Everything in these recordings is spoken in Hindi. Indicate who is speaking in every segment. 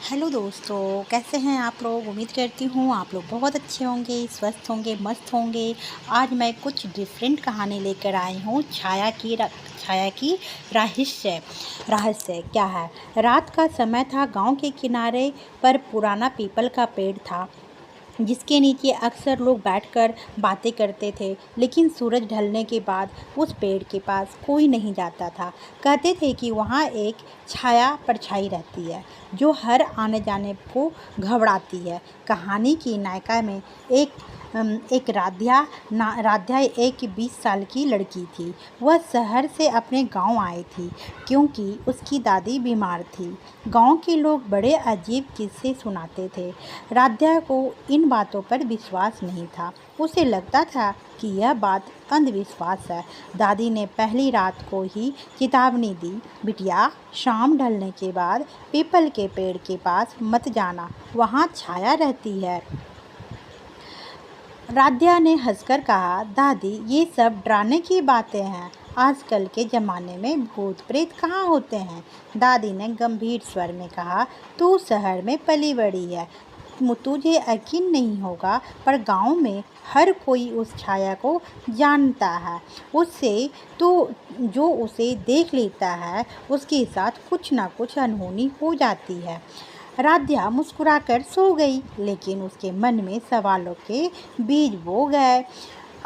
Speaker 1: हेलो दोस्तों, कैसे हैं आप लोग। उम्मीद करती हूँ आप लोग बहुत अच्छे होंगे, स्वस्थ होंगे, मस्त होंगे। आज मैं कुछ डिफरेंट कहानी लेकर आई हूँ। छाया की रहस्य रहस्य क्या है। रात का समय था। गांव के किनारे पर पुराना पीपल का पेड़ था जिसके नीचे अक्सर लोग बैठकर बातें करते थे। लेकिन सूरज ढलने के बाद उस पेड़ के पास कोई नहीं जाता था। कहते थे कि वहाँ एक छाया परछाई रहती है जो हर आने जाने को घबराती है। कहानी की नायिका में एक राध्या एक 20 साल की लड़की थी। वह शहर से अपने गांव आई थी क्योंकि उसकी दादी बीमार थी। गांव के लोग बड़े अजीब किस्से सुनाते थे। राध्या को इन बातों पर विश्वास नहीं था। उसे लगता था कि यह बात अंधविश्वास है। दादी ने पहली रात को ही चेतावनी दी, बिटिया, शाम ढलने के बाद पीपल के पेड़ के पास मत जाना, वहाँ छाया रहती है। राध्या ने हंसकर कहा, दादी, ये सब डराने की बातें हैं। आजकल के ज़माने में भूत प्रेत कहाँ होते हैं। दादी ने गंभीर स्वर में कहा, तू शहर में पली बड़ी है, तुझे यकीन नहीं होगा, पर गांव में हर कोई उस छाया को जानता है। उससे तो जो उसे देख लेता है उसके साथ कुछ ना कुछ अनहोनी हो जाती है। राध्या मुस्कुराकर सो गई, लेकिन उसके मन में सवालों के बीज बो गए।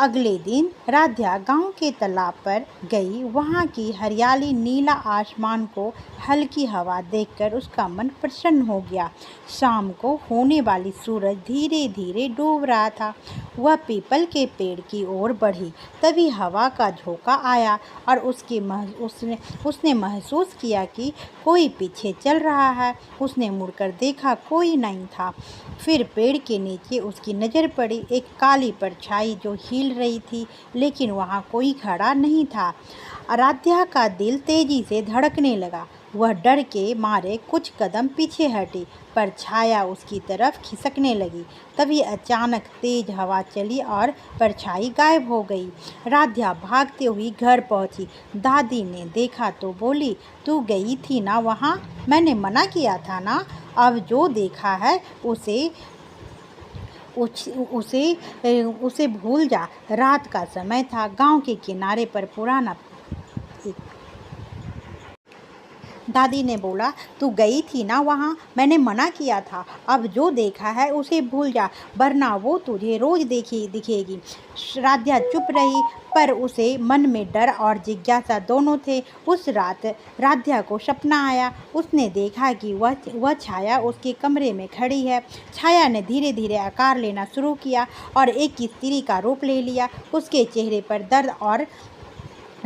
Speaker 1: अगले दिन राध्या गांव के तालाब पर गई। वहां की हरियाली, नीला आसमान को हल्की हवा देखकर उसका मन प्रसन्न हो गया। शाम को होने वाली सूरज धीरे धीरे डूब रहा था। वह पीपल के पेड़ की ओर बढ़ी। तभी हवा का झोंका आया और उसने महसूस किया कि कोई पीछे चल रहा है। उसने मुड़कर देखा, कोई नहीं था। फिर पेड़ के नीचे उसकी नज़र पड़ी एक काली परछाई जो हिल रही थी, लेकिन वहाँ कोई खड़ा नहीं था। आराध्या का दिल तेजी से धड़कने लगा। वह डर के मारे कुछ कदम पीछे हटी, पर छाया उसकी तरफ खिसकने लगी। तभी अचानक तेज हवा चली और परछाई गायब हो गई। राध्या भागते हुई घर पहुंची। दादी ने देखा तो बोली, तू गई थी ना वहाँ, मैंने मना किया था ना। अब जो देखा है उसे उसे भूल जा। रात का समय था। गांव के किनारे पर पुराना दादी ने बोला, तू गई थी ना वहाँ, मैंने मना किया था। अब जो देखा है उसे भूल जा, वरना वो तुझे रोज दिखेगी। राध्या चुप रही, पर उसे मन में डर और जिज्ञासा दोनों थे। उस रात राध्या को सपना आया। उसने देखा कि वह छाया उसके कमरे में खड़ी है। छाया ने धीरे धीरे आकार लेना शुरू किया और एक स्त्री का रूप ले लिया। उसके चेहरे पर दर्द और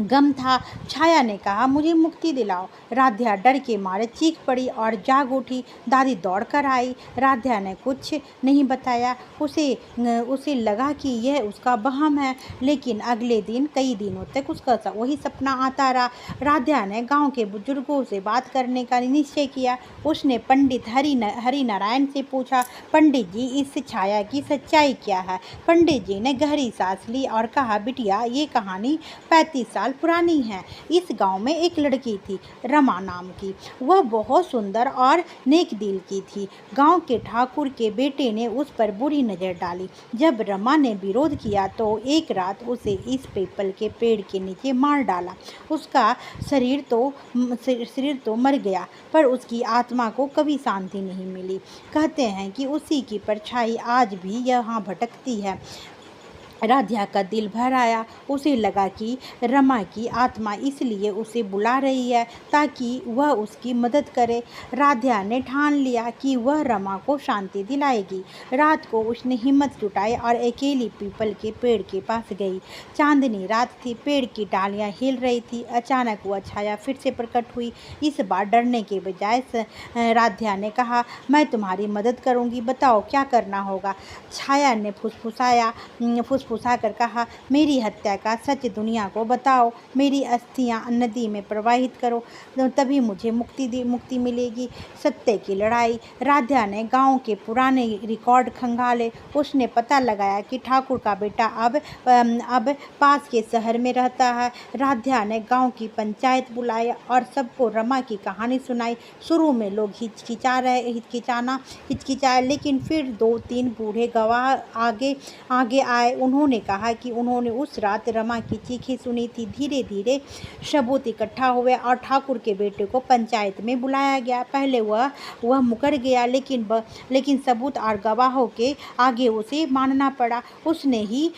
Speaker 1: गम था। छाया ने कहा, मुझे मुक्ति दिलाओ। राध्या डर के मारे चीख पड़ी और जाग उठी। दादी दौड़कर आई। राध्या ने कुछ नहीं बताया। उसे लगा कि यह उसका वहम है, लेकिन अगले दिन कई दिनों तक उसका वही सपना आता रहा। राध्या ने गांव के बुजुर्गों से बात करने का निश्चय किया। उसने पंडित हरि नारायण से पूछा, पंडित जी, इस छाया की सच्चाई क्या है। पंडित जी ने गहरी सांस ली और कहा, बिटिया, ये कहानी 35 साल पुरानी है। इस गांव में एक लड़की थी, रमा नाम की। वह बहुत सुंदर और नेक दिल की थी। गांव के ठाकुर के बेटे ने उस पर बुरी नज़र डाली। जब रमा ने विरोध किया तो एक रात उसे इस पीपल के पेड़ के नीचे मार डाला। उसका शरीर तो मर गया, पर उसकी आत्मा को कभी शांति नहीं मिली। कहते हैं कि उसी की परछाई आज भी यहाँ भटकती है। राध्या का दिल भर आया। उसे लगा कि रमा की आत्मा इसलिए उसे बुला रही है ताकि वह उसकी मदद करे। राध्या ने ठान लिया कि वह रमा को शांति दिलाएगी। रात को उसने हिम्मत जुटाई और अकेली पीपल के पेड़ के पास गई। चांदनी रात थी, पेड़ की डालियां हिल रही थी। अचानक वह छाया फिर से प्रकट हुई। इस बार डरने के बजाय राध्या ने कहा, मैं तुम्हारी मदद करूंगी, बताओ क्या करना होगा। छाया ने फुसफुसाकर कहा, मेरी हत्या का सच दुनिया को बताओ, मेरी अस्थियां नदी में प्रवाहित करो, तभी मुझे मुक्ति मिलेगी। सत्य की लड़ाई। राध्या ने गांव के पुराने रिकॉर्ड खंगाले। उसने पता लगाया कि ठाकुर का बेटा अब पास के शहर में रहता है। राध्या ने गांव की पंचायत बुलाई और सबको रमा की कहानी सुनाई। शुरू में लोग हिचकिचाए, लेकिन फिर 2-3 बूढ़े गवाह आगे आए। उन्होंने कहा कि उन्होंने उस रात रमा की चीखें सुनी थी। धीरे धीरे सबूत इकट्ठा हुए और ठाकुर के बेटे को पंचायत में बुलाया गया। पहले वह मुकर गया, लेकिन सबूत और गवाहों के आगे उसे मानना पड़ा। उसने ही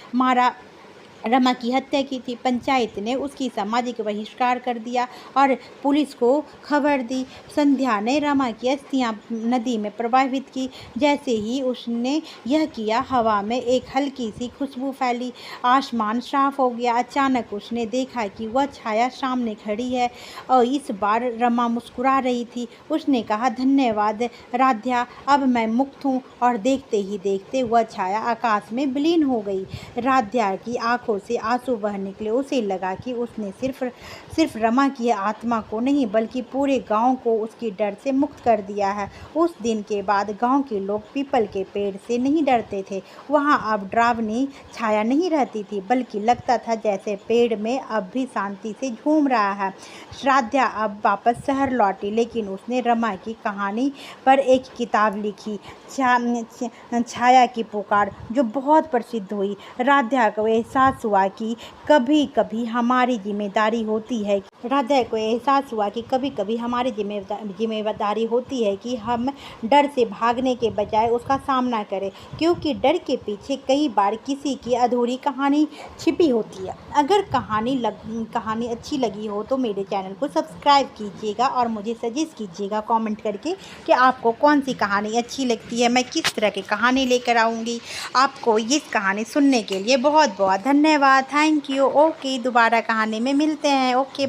Speaker 1: रमा की हत्या की थी। पंचायत ने उसकी सामाजिक बहिष्कार कर दिया और पुलिस को खबर दी। संध्या ने रमा की अस्थियां नदी में प्रवाहित की। जैसे ही उसने यह किया, हवा में एक हल्की सी खुशबू फैली। आसमान साफ हो गया। अचानक उसने देखा कि वह छाया सामने खड़ी है और इस बार रमा मुस्कुरा रही थी। उसने कहा, धन्यवाद राध्या, अब मैं मुक्त हूँ। और देखते ही देखते वह छाया आकाश में विलीन हो गई। राध्या की आंखों से आंसू बह निकले। उसे लगा कि उसने सिर्फ रमा की आत्मा को नहीं, बल्कि पूरे गांव को उसके डर से मुक्त कर दिया है। उस दिन के बाद गांव के लोग पीपल के पेड़ से नहीं डरते थे। वहां अब डरावनी छाया नहीं रहती थी, बल्कि लगता था जैसे पेड़ में अब भी शांति से झूम रहा है। श्राद्धा अब वापस शहर लौटी, लेकिन उसने रमा की कहानी पर एक किताब लिखी, छाया की पुकार, जो बहुत प्रसिद्ध हुई। राध्या को एहसास हुआ कि कभी कभी हमारी जिम्मेदारी होती है कि हम डर से भागने के बजाय उसका सामना करें, क्योंकि डर के पीछे कई बार किसी की अधूरी कहानी छिपी होती है। अगर कहानी अच्छी लगी हो तो मेरे चैनल को सब्सक्राइब कीजिएगा और मुझे सजेस्ट कीजिएगा कमेंट करके कि आपको कौन सी कहानी अच्छी लगती है। मैं किस तरह की कहानी लेकर आऊँगी। आपको ये कहानी सुनने के लिए बहुत बहुत धन्यवाद। Thank you. ओके, दोबारा कहानी में मिलते हैं। ओके।